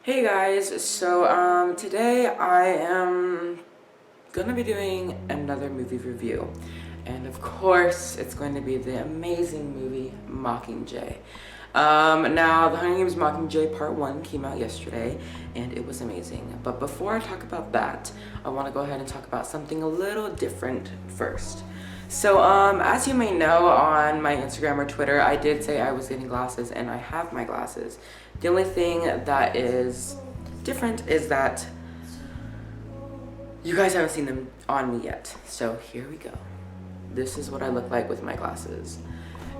Hey guys, so today I am gonna be doing another movie review, and of course it's going to be the amazing movie Mockingjay. Now the Hunger Games Mockingjay Part 1 came out yesterday and it was amazing, but before I talk about that I want to go ahead and talk about something a little different first. So as you may know, on my Instagram or Twitter, I did say I was getting glasses, and I have my glasses. The only thing that is different is that you guys haven't seen them on me yet. So here we go. This is what I look like with my glasses.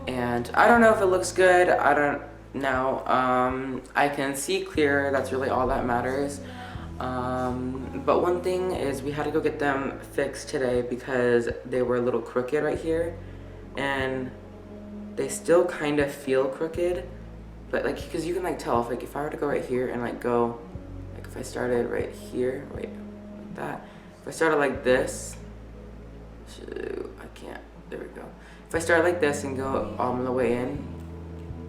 And I don't know if it looks good. I don't know. I can see clear. That's really all that matters. But one thing is we had to go get them fixed today because they were a little crooked right here, and they still kind of feel crooked, but like, because you can like tell if I were to go right here and like go, like if I started right here, wait, like that, if I started like this, I can't, there we go. If I started like this and go all the way in,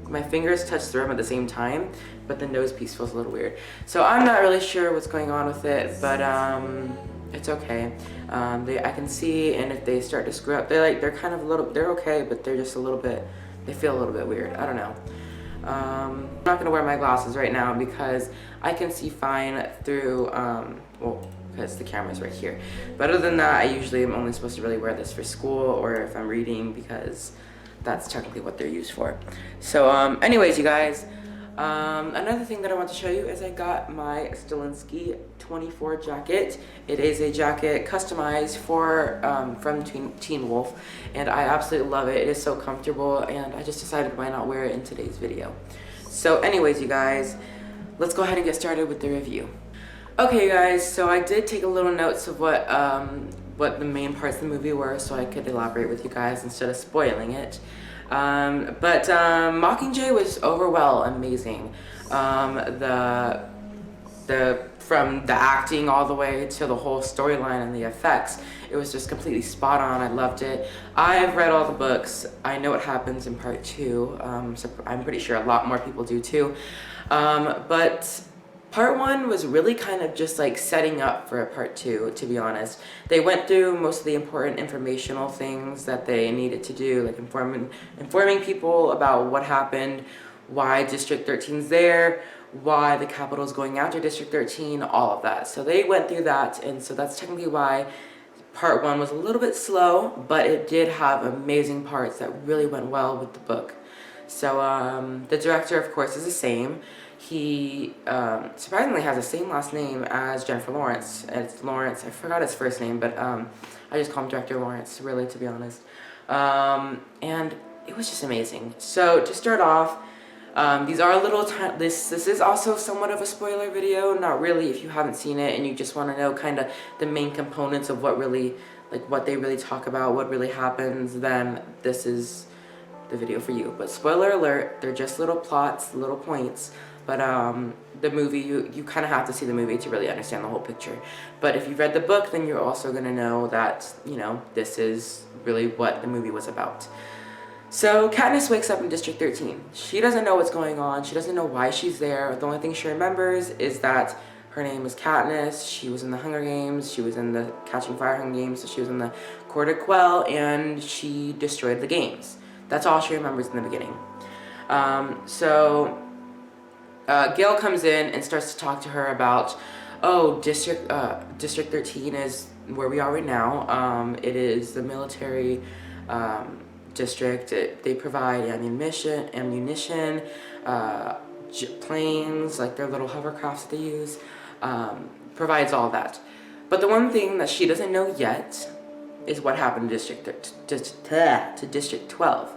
my fingers touch the rim at the same time, but the nose piece feels a little weird. So I'm not really sure what's going on with it, but it's okay. I can see, and if they start to screw up, they're kind of they're okay, but they're just a little bit, they feel a little bit weird. I don't know. I'm not gonna wear my glasses right now because I can see fine through, well, because the camera's right here. But other than that, I usually am only supposed to really wear this for school or if I'm reading, because that's technically what they're used for. So anyways, you guys, another thing that I want to show you is I got my Stilinski 24 jacket. It is a jacket customized for from Teen Wolf, and I absolutely love it. It is so comfortable, and I just decided why not wear it in today's video. So anyways, you guys, let's go ahead and get started with the review. Okay, you guys, so I did take a little notes of what the main parts of the movie were, so I could elaborate with you guys instead of spoiling it. But Mockingjay was overall amazing. From the acting all the way to the whole storyline and the effects, it was just completely spot on. I loved it. I've read all the books. I know what happens in part 2. So I'm pretty sure a lot more people do too. But Part 1 was really kind of just like setting up for a part 2, to be honest. They went through most of the important informational things that they needed to do, like informing people about what happened, why District 13's there, why the Capitol's going after District 13, all of that. So they went through that, and so that's technically why Part 1 was a little bit slow, but it did have amazing parts that really went well with the book. So the director, of course, is the same. He surprisingly has the same last name as Jennifer Lawrence. It's Lawrence. I forgot his first name, but I just call him Director Lawrence, really, to be honest. And it was just amazing. So to start off, these are a little this is also somewhat of a spoiler video. Not really if you haven't seen it and you just want to know kind of the main components of what really, like what they really talk about, what really happens, then this is the video for you. But spoiler alert, they're just little plots, little points. But the movie, you kind of have to see the movie to really understand the whole picture. But if you've read the book, then you're also going to know that, you know, this is really what the movie was about. So Katniss wakes up in District 13. She doesn't know what's going on. She doesn't know why she's there. The only thing she remembers is that her name is Katniss. She was in the Hunger Games. She was in the Catching Fire Hunger Games. So she was in the Court of Quell, and she destroyed the games. That's all she remembers in the beginning. Gail comes in and starts to talk to her about, oh, District 13 is where we are right now. It is the military district. They provide ammunition, planes, like their little hovercrafts they use, provides all that. But the one thing that she doesn't know yet is what happened to District 12.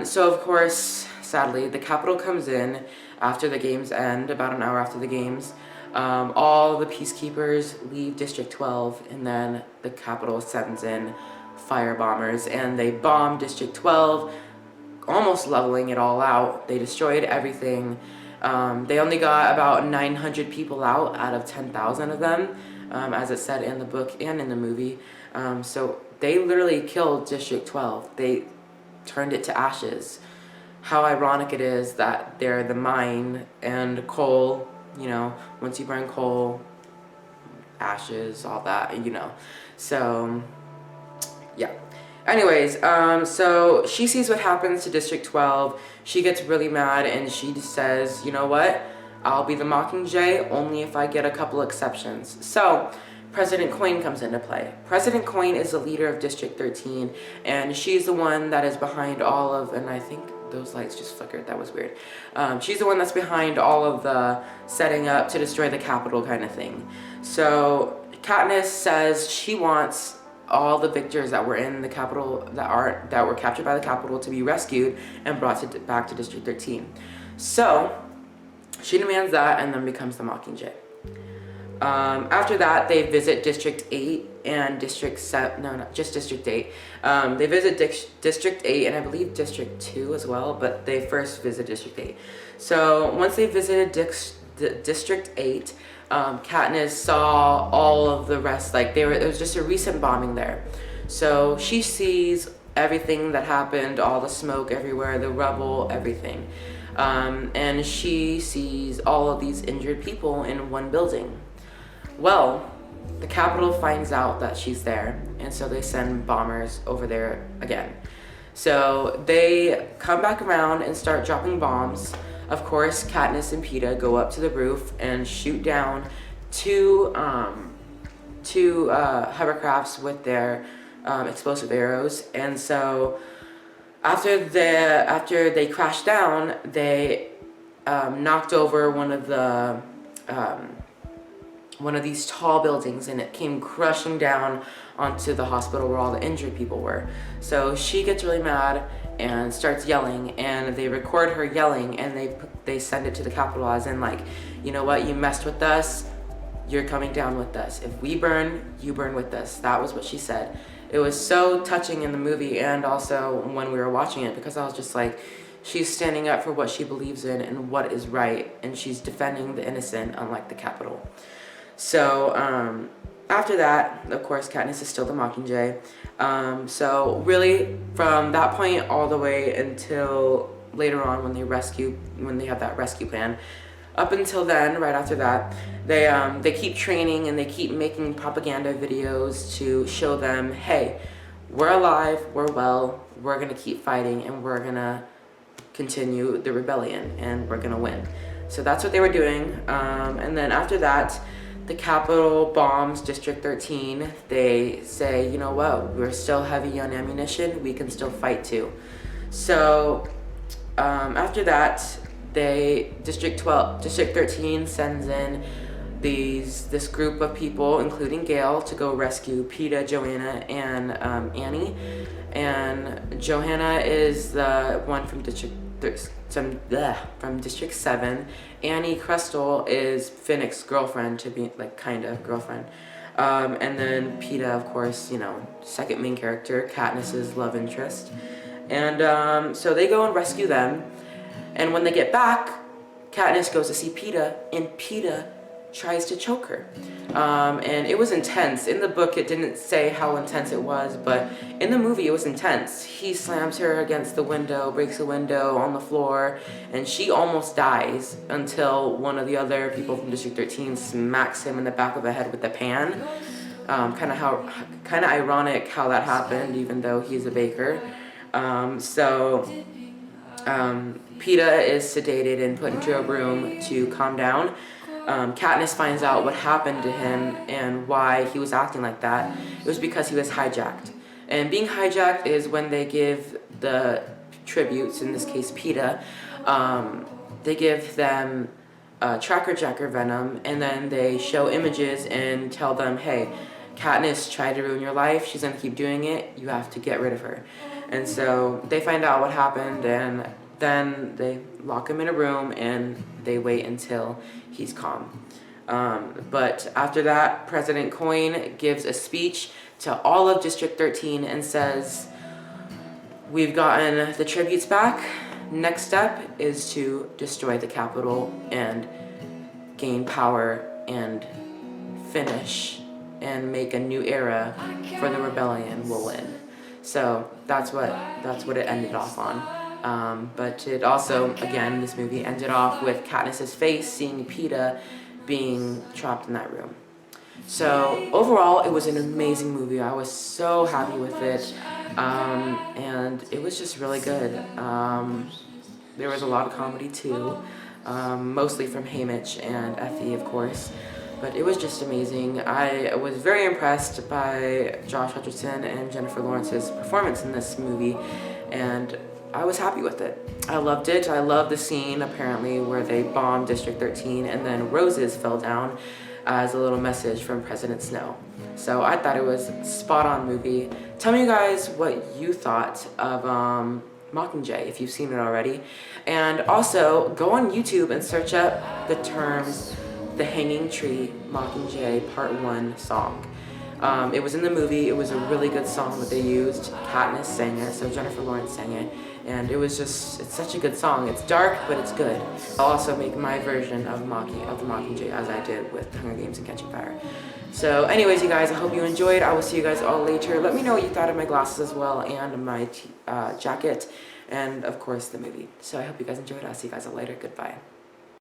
So of course, sadly, the Capitol comes in after the games end, about an hour after the games. All the peacekeepers leave District 12, and then the Capitol sends in fire bombers, and they bomb District 12, almost leveling it all out. They destroyed everything. They only got about 900 people out of 10,000 of them, as it said in the book and in the movie. So they literally killed District 12. They turned it to ashes. How ironic it is that they're the mine and coal You know, once you burn coal, ashes, all that, you know. So, yeah. Anyways, so she sees what happens to District 12. She gets really mad and she says, you know what? I'll be the Mockingjay only if I get a couple exceptions. So, President Coin comes into play. President Coin is the leader of District 13, and she's the one that is behind all of, and I think those lights just flickered, that was weird. She's the one that's behind all of the setting up to destroy the Capitol kind of thing. So Katniss says she wants all the victors that were in the Capitol, that were captured by the Capitol, to be rescued and brought back to District 13. So she demands that and then becomes the Mockingjay. After that, they visit District 8 and District 7, no, not just District 8. They visit District 8 and I believe District 2 as well, but they first visit District 8. So once they visited District 8, Katniss saw all of the rest, like it was just a recent bombing there. So she sees everything that happened, all the smoke everywhere, the rubble, everything. And she sees all of these injured people in one building. Well, the Capitol finds out that she's there, and so they send bombers over there again. So they come back around and start dropping bombs. Of course, Katniss and Peeta go up to the roof and shoot down two hovercrafts with their explosive arrows. And so after they crashed down, they knocked over one of these tall buildings, and it came crushing down onto the hospital where all the injured people were. So she gets really mad and starts yelling, and they record her yelling, and they send it to the Capitol as in like, you know what, you messed with us, you're coming down with us. If we burn, you burn with us. That was what she said. It was so touching in the movie and also when we were watching it, because I was just like, she's standing up for what she believes in and what is right, and she's defending the innocent, unlike the Capitol. So after that, of course, Katniss is still the Mockingjay. So really, from that point all the way until later on when they have that rescue plan, up until then, right after that, they keep training and they keep making propaganda videos to show them, hey, we're alive, we're well, we're gonna keep fighting, and we're gonna continue the rebellion, and we're gonna win. So that's what they were doing. And then after that, the Capitol bombs District 13. They say, you know what, we're still heavy on ammunition, we can still fight too. So after that, District 13 sends in this group of people, including Gale, to go rescue Peeta, Johanna, and Annie. And Johanna is the one from District 7. Annie Crystal is Finnick's girlfriend, to be like kind of girlfriend. And then Peeta, of course, you know, second main character, Katniss's love interest. And so they go and rescue them. And when they get back, Katniss goes to see Peeta, and Peeta tries to choke her. And it was intense. In the book, it didn't say how intense it was, but in the movie, it was intense. He slams her against the window, breaks the window on the floor, and she almost dies until one of the other people from District 13 smacks him in the back of the head with the pan. Kind of ironic how that happened, even though he's a baker. Peeta is sedated and put into a room to calm down. Katniss finds out what happened to him and why he was acting like that. It was because he was hijacked. And being hijacked is when they give the tributes, in this case Peeta, they give them Tracker Jacker venom, and then they show images and tell them, hey, Katniss tried to ruin your life, she's gonna keep doing it, you have to get rid of her. And so they find out what happened, and then they lock him in a room and they wait until he's calm. But after that, President Coin gives a speech to all of District 13 and says, we've gotten the tributes back. Next step is to destroy the Capitol and gain power and finish and make a new era for the rebellion will win. So that's what it ended off on. But it also, again, this movie ended off with Katniss's face seeing Peeta being trapped in that room. So overall, it was an amazing movie. I was so happy with it, and it was just really good. There was a lot of comedy too, mostly from Haymitch and Effie, of course. But it was just amazing. I was very impressed by Josh Hutcherson and Jennifer Lawrence's performance in this movie, and I was happy with it. I loved it. I love the scene, apparently, where they bombed District 13 and then roses fell down as a little message from President Snow. So I thought it was a spot-on movie. Tell me, guys, what you thought of Mockingjay, if you've seen it already. And also, go on YouTube and search up the terms The Hanging Tree Mockingjay Part 1 song. It was in the movie. It was a really good song that they used. Katniss sang it, so Jennifer Lawrence sang it. And it was just, it's such a good song. It's dark, but it's good. I'll also make my version of the Mockingjay as I did with Hunger Games and Catching Fire. So anyways, you guys, I hope you enjoyed. I will see you guys all later. Let me know what you thought of my glasses as well, and my jacket, and of course the movie. So I hope you guys enjoyed. I'll see you guys all later. Goodbye.